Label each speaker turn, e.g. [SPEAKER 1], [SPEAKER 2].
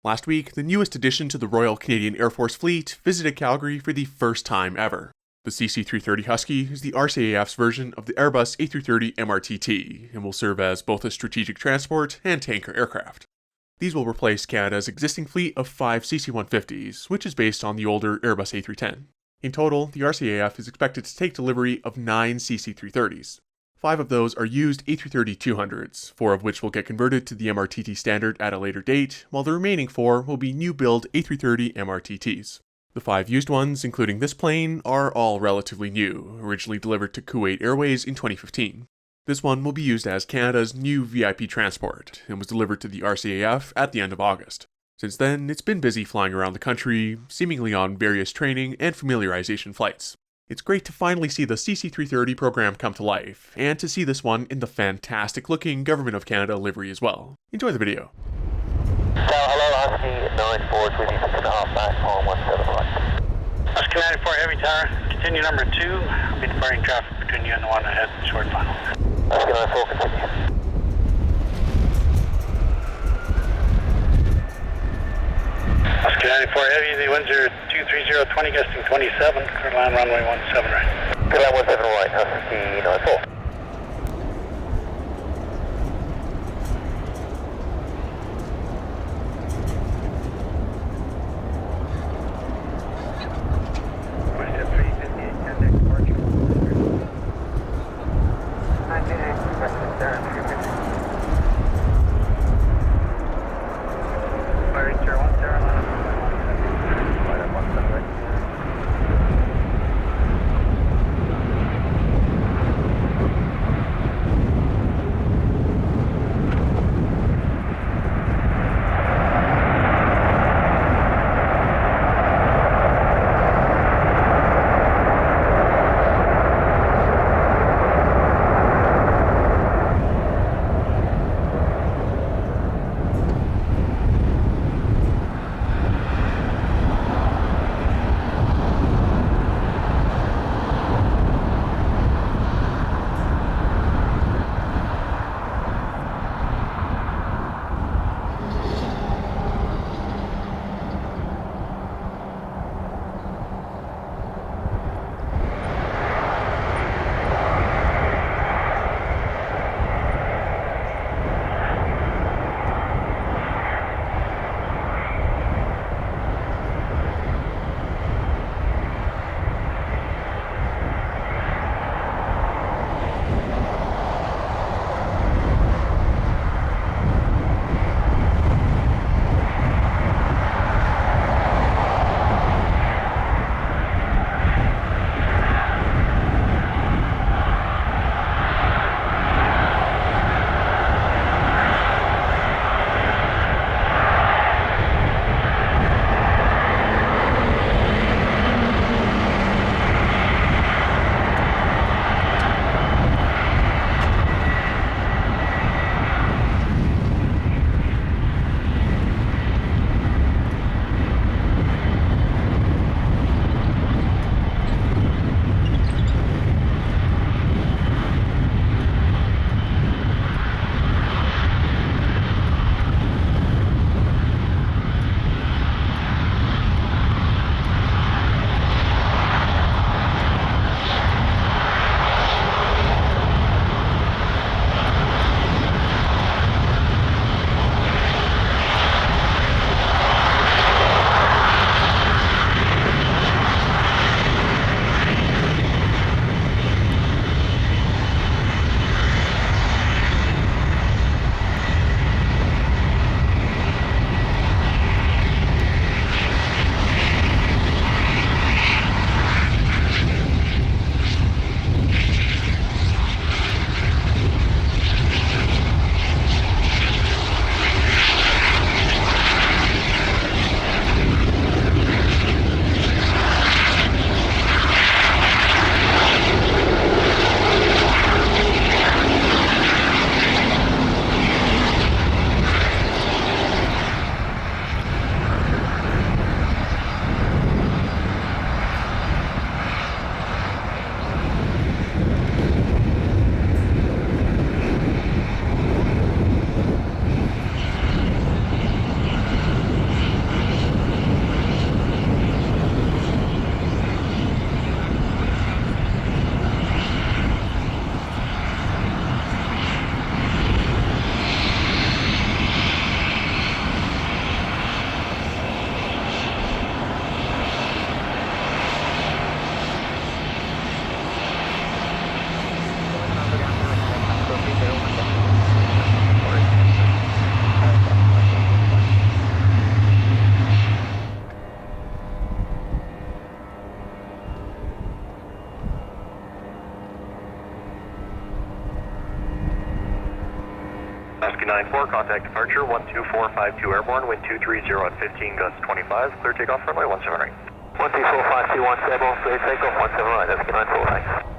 [SPEAKER 1] Last week, the newest addition to the Royal Canadian Air Force fleet visited Calgary for the first time ever. The CC-330 Husky is the RCAF's version of the Airbus A330 MRTT and will serve as both a strategic transport and tanker aircraft. These will replace Canada's existing fleet of 5 CC-150s, which is based on the older Airbus A310. In total, the RCAF is expected to take delivery of 9 CC-330s. 5 of those are used A330-200s, 4 of which will get converted to the MRTT standard at a later date, while the remaining 4 will be new-build A330 MRTTs. The 5 used ones, including this plane, are all relatively new, originally delivered to Kuwait Airways in 2015. This one will be used as Canada's new VIP transport, and was delivered to the RCAF at the end of August. Since then, it's been busy flying around the country, seemingly on various training and familiarization flights. It's great to finally see the CC-330 program come to life, and to see this one in the fantastic-looking Government of Canada livery as well. Enjoy the video.
[SPEAKER 2] Hello, Husky 94, 26.5 back, on 17 right.
[SPEAKER 3] Husky 94 Heavy Tower, continue number 2. I'll be departing traffic between you and the one ahead, short final.
[SPEAKER 2] Husky 94, continue.
[SPEAKER 3] Husky 94 Heavy, the winds are 230, gusting 27, clear line runway 17 right.
[SPEAKER 2] Clear line 17 right, Husky 94.
[SPEAKER 4] 94, contact departure 12452 airborne, wind 230 at 15, gusts 25, clear takeoff runway 17 right.
[SPEAKER 2] 12452 1 stable, clear takeoff 17 right, that's 94, thanks.